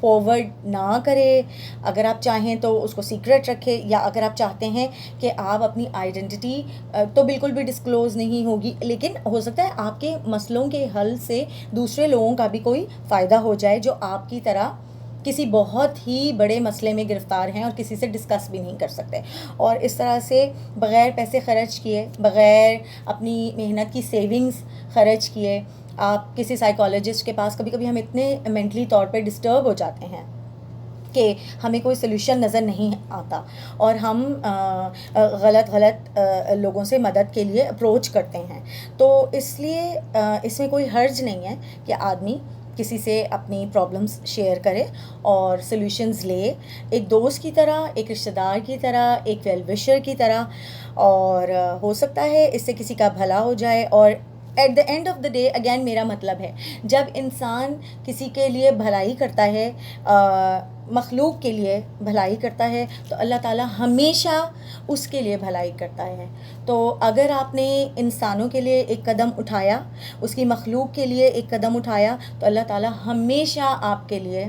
Forward نہ کرے. اگر آپ چاہیں تو اس کو سیکرٹ رکھے, یا اگر آپ چاہتے ہیں کہ آپ اپنی آئیڈینٹی تو بالکل بھی ڈسکلوز نہیں ہوگی, لیکن ہو سکتا ہے آپ کے مسئلوں کے حل سے دوسرے لوگوں کا بھی کوئی فائدہ ہو جائے جو آپ کی طرح کسی بہت ہی بڑے مسئلے میں گرفتار ہیں اور کسی سے ڈسکس بھی نہیں کر سکتے. اور اس طرح سے بغیر پیسے خرچ کیے, بغیر اپنی محنت کی سیونگز خرچ کیے, آپ کسی سائیکالوجسٹ کے پاس, کبھی کبھی ہم اتنے مینٹلی طور پہ ڈسٹرب ہو جاتے ہیں کہ ہمیں کوئی سلوشن نظر نہیں آتا, اور ہم غلط لوگوں سے مدد کے لیے اپروچ کرتے ہیں. تو اس لیے اس میں کوئی حرج نہیں ہے کہ آدمی کسی سے اپنی پرابلمس شیئر کرے اور سلوشنز لے, ایک دوست کی طرح, ایک رشتہ دار کی طرح, ایک ویل وشر کی طرح, اور ہو سکتا ہے اس سے کسی کا بھلا ہو جائے. اور at the end of the day again میرا مطلب ہے, جب انسان کسی کے لیے بھلائی کرتا ہے, مخلوق کے لیے بھلائی کرتا ہے, تو اللہ تعالیٰ ہمیشہ اس کے لیے بھلائی کرتا ہے. تو اگر آپ نے انسانوں کے لیے ایک قدم اٹھایا, اس کی مخلوق کے لیے ایک قدم اٹھایا, تو اللہ تعالیٰ ہمیشہ آپ کے لیے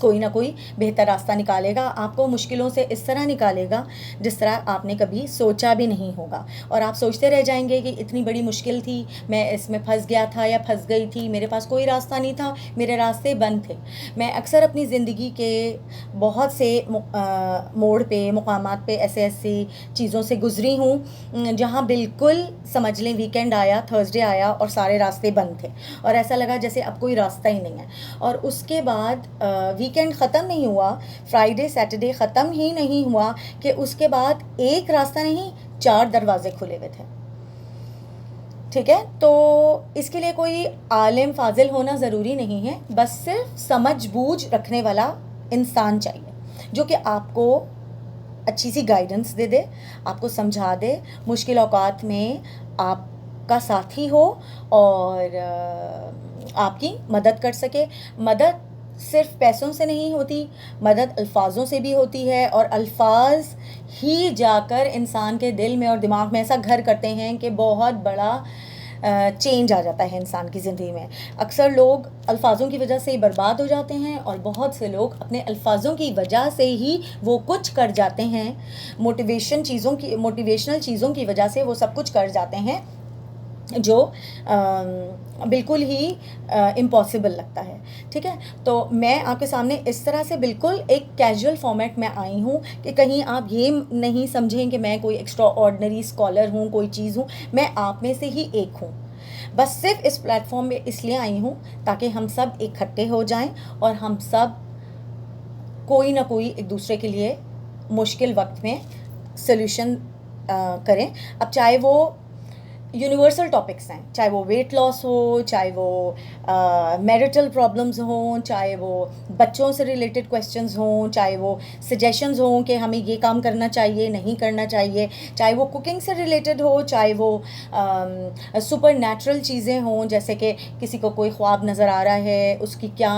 کوئی نہ کوئی بہتر راستہ نکالے گا. آپ کو مشکلوں سے اس طرح نکالے گا جس طرح آپ نے کبھی سوچا بھی نہیں ہوگا, اور آپ سوچتے رہ جائیں گے کہ اتنی بڑی مشکل تھی, میں اس میں پھنس گیا تھا یا پھنس گئی تھی, میرے پاس کوئی راستہ نہیں تھا, میرے راستے بند تھے. میں اکثر اپنی زندگی کے بہت سے موڑ پہ, مقامات پہ ایسی چیزوں سے گزری ہوں جہاں بالکل سمجھ لیں ویکینڈ آیا, تھرسڈے آیا اور سارے راستے بند تھے, اور ایسا لگا جیسے اب کوئی راستہ ہی نہیں ہے. اور اس کے بعد ویکینڈ ختم نہیں ہوا, فرائیڈے سیٹرڈے ختم ہی نہیں ہوا کہ اس کے بعد ایک راستہ نہیں, 4 دروازے کھلے ہوئے تھے. ٹھیک ہے, تو اس کے لیے کوئی عالم فاضل ہونا ضروری نہیں ہے, بس صرف سمجھ بوجھ رکھنے والا انسان چاہیے جو کہ آپ کو اچھی سی گائیڈنس دے دے, آپ کو سمجھا دے, مشکل اوقات میں آپ کا ساتھی ہو اور آپ کی مدد کر سکے. مدد صرف پیسوں سے نہیں ہوتی, مدد الفاظوں سے بھی ہوتی ہے, اور الفاظ ہی جا کر انسان کے دل میں اور دماغ میں ایسا گھر کرتے ہیں کہ بہت بڑا چینج آ جاتا ہے انسان کی زندگی میں. اکثر لوگ الفاظوں کی وجہ سے ہی برباد ہو جاتے ہیں, اور بہت سے لوگ اپنے الفاظوں کی وجہ سے ہی وہ کچھ کر جاتے ہیں, موٹیویشنل چیزوں کی وجہ سے وہ سب کچھ کر جاتے ہیں جو بالکل ہی امپاسبل لگتا ہے. ٹھیک ہے, تو میں آپ کے سامنے اس طرح سے بالکل ایک کیجول فارمیٹ میں آئی ہوں کہ کہیں آپ یہ نہیں سمجھیں کہ میں کوئی ایکسٹرا آرڈنری اسکالر ہوں, کوئی چیز ہوں. میں آپ میں سے ہی ایک ہوں, بس صرف اس پلیٹ فارم میں اس لیے آئی ہوں تاکہ ہم سب اکٹھے ہو جائیں اور ہم سب کوئی نہ کوئی ایک دوسرے کے لیے مشکل وقت میں سلوشن کریں. اب چاہے وہ یونیورسل ٹاپکس ہیں, چاہے وہ ویٹ لاس ہو, چاہے وہ میرٹل پرابلمز ہوں, چاہے وہ بچوں سے ریلیٹڈ کویسچنز ہوں, چاہے وہ سجیشنز ہوں کہ ہمیں یہ کام کرنا چاہیے نہیں کرنا چاہیے, چاہے وہ کوکنگ سے ریلیٹڈ ہو, چاہے وہ سپر نیچرل چیزیں ہوں, جیسے کہ کسی کو کوئی خواب نظر آ رہا ہے, اس کی کیا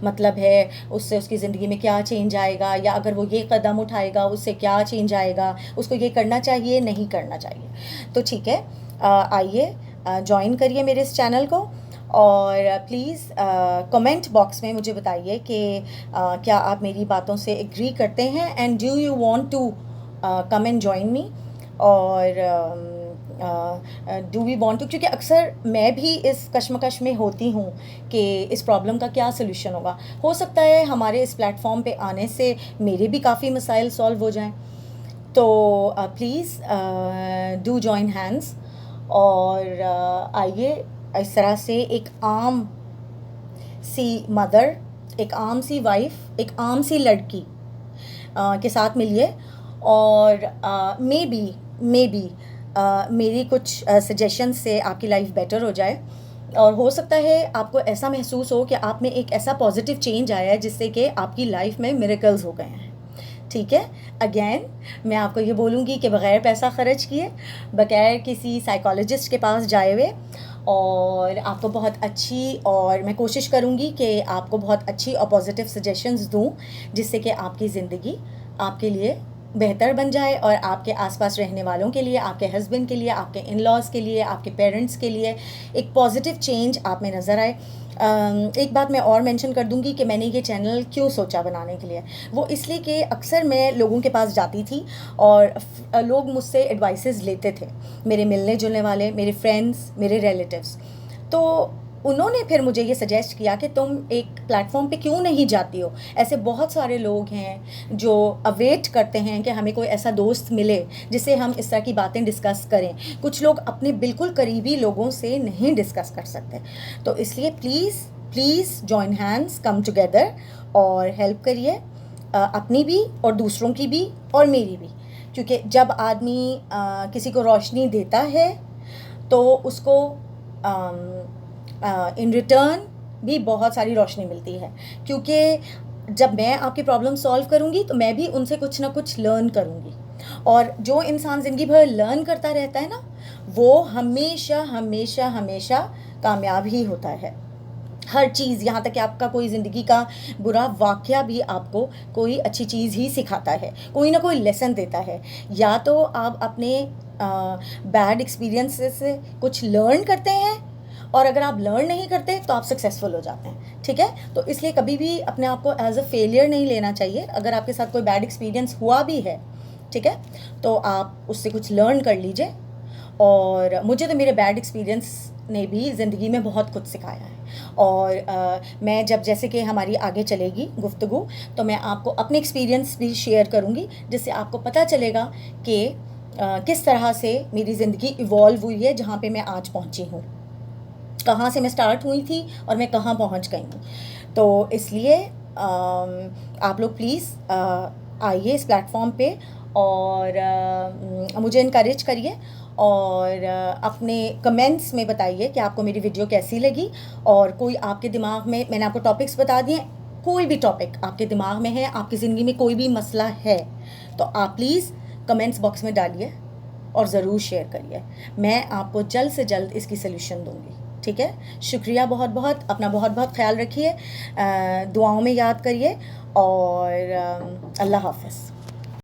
مطلب ہے, اس سے اس کی زندگی میں کیا چینج آئے گا, یا اگر وہ یہ قدم اٹھائے گا اس سے کیا چینج آئے گا, اس کو یہ کرنا چاہیے نہیں کرنا چاہیے. تو ٹھیک ہے, آئیے جوائن کریے میرے اس چینل کو, اور پلیز کمنٹ باکس میں مجھے بتائیے کہ کیا آپ میری باتوں سے ایگری کرتے ہیں, and do you want to come and join me, اور ڈو وی وانٹ ٹو, کیونکہ اکثر میں بھی اس کشمکش میں ہوتی ہوں کہ اس پرابلم کا کیا سلوشن ہوگا. ہو سکتا ہے ہمارے اس پلیٹ فارم پہ آنے سے میرے بھی کافی مسائل سالو ہو جائیں. تو پلیز ڈو جوائن ہینڈس, اور آئیے اس طرح سے ایک عام سی مدر, ایک عام سی وائف, ایک عام سی لڑکی کے ساتھ ملیے, اور مے بی میری کچھ سجیشن سے آپ کی لائف بیٹر ہو جائے, اور ہو سکتا ہے آپ کو ایسا محسوس ہو کہ آپ میں ایک ایسا پازیٹیو چینج آیا ہے جس سے کہ آپ کی لائف میں میریکلز ہو گئے ہیں. ٹھیک ہے, اگین میں آپ کو یہ بولوں گی کہ بغیر پیسہ خرچ کیے, بغیر کسی سائیکالوجسٹ کے پاس جائے ہوئے, اور آپ کو بہت اچھی, اور میں کوشش کروں گی کہ آپ کو بہت اچھی اور پازیٹیو سجیشنز دوں جس سے کہ آپ کی زندگی آپ کے لیے بہتر بن جائے اور آپ کے آس پاس رہنے والوں کے لیے، آپ کے ہسبینڈ کے لیے، آپ کے ان لاز کے لیے، آپ کے پیرنٹس کے لیے ایک پازیٹیو چینج آپ میں نظر آئے۔ ایک بات میں اور مینشن کر دوں گی کہ میں نے یہ چینل کیوں سوچا بنانے کے لیے، وہ اس لیے کہ اکثر میں لوگوں کے پاس جاتی تھی اور لوگ مجھ سے ایڈوائسز لیتے تھے، میرے ملنے جلنے والے، میرے فرینڈس، میرے ریلیٹیوز، تو انہوں نے پھر مجھے یہ سجیسٹ کیا کہ تم ایک پلیٹ فارم پہ کیوں نہیں جاتی ہو، ایسے بہت سارے لوگ ہیں جو اویٹ کرتے ہیں کہ ہمیں کوئی ایسا دوست ملے جس سے ہم اس طرح کی باتیں ڈسکس کریں، کچھ لوگ اپنے بالکل قریبی لوگوں سے نہیں ڈسکس کر سکتے، تو اس لیے please please join hands, come together اور ہیلپ کریے، اپنی بھی اور دوسروں کی بھی اور میری بھی، کیونکہ جب آدمی کسی کو روشنی دیتا ہے تو اس کو ان ریٹرن بھی بہت ساری روشنی ملتی ہے، کیونکہ جب میں آپ کی پرابلم سولو کروں گی تو میں بھی ان سے کچھ نہ کچھ لرن کروں گی، اور جو انسان زندگی بھر لرن کرتا رہتا ہے نا، وہ ہمیشہ ہمیشہ ہمیشہ کامیاب ہی ہوتا ہے، ہر چیز، یہاں تک کہ آپ کا کوئی زندگی کا برا واقعہ بھی آپ کو کوئی اچھی چیز ہی سکھاتا ہے، کوئی نہ کوئی لیسن دیتا ہے، یا تو آپ اپنے بیڈ ایکسپیرئنس سے کچھ لرن کرتے ہیں، اور اگر آپ لرن نہیں کرتے تو آپ سکسیزفل ہو جاتے ہیں، ٹھیک ہے؟ تو اس لیے کبھی بھی اپنے آپ کو ایز اے فیلئر نہیں لینا چاہیے، اگر آپ کے ساتھ کوئی بیڈ ایکسپیرئنس ہوا بھی ہے، ٹھیک ہے، تو آپ اس سے کچھ لرن کر لیجئے، اور مجھے تو میرے بیڈ ایکسپیرئنس نے بھی زندگی میں بہت کچھ سکھایا ہے، اور میں جب جیسے کہ ہماری آگے چلے گی گفتگو تو میں آپ کو اپنے ایکسپیرئنس بھی شیئر کروں گی، جس سے آپ کو پتہ چلے گا کہ کس طرح سے میری زندگی ایوالو ہوئی ہے، جہاں پہ میں آج پہنچی ہوں، کہاں سے میں سٹارٹ ہوئی تھی اور میں کہاں پہنچ گئی ہوں۔ تو اس لیے آپ لوگ پلیز آئیے اس پلیٹ فارم پہ اور مجھے انکریج کریے، اور اپنے کمنٹس میں بتائیے کہ آپ کو میری ویڈیو کیسی لگی، اور کوئی آپ کے دماغ میں نے آپ کو ٹاپکس بتا دیے، کوئی بھی ٹاپک آپ کے دماغ میں ہے، آپ کی زندگی میں کوئی بھی مسئلہ ہے، تو آپ پلیز کمنٹس باکس میں ڈالیے اور ضرور شیئر کریے، میں آپ کو جلد سے جلد اس کی سلیوشن دوں گی، ٹھیک ہے؟ شکریہ بہت بہت، اپنا بہت بہت خیال رکھیے، دعاؤں میں یاد کریے، اور اللہ حافظ۔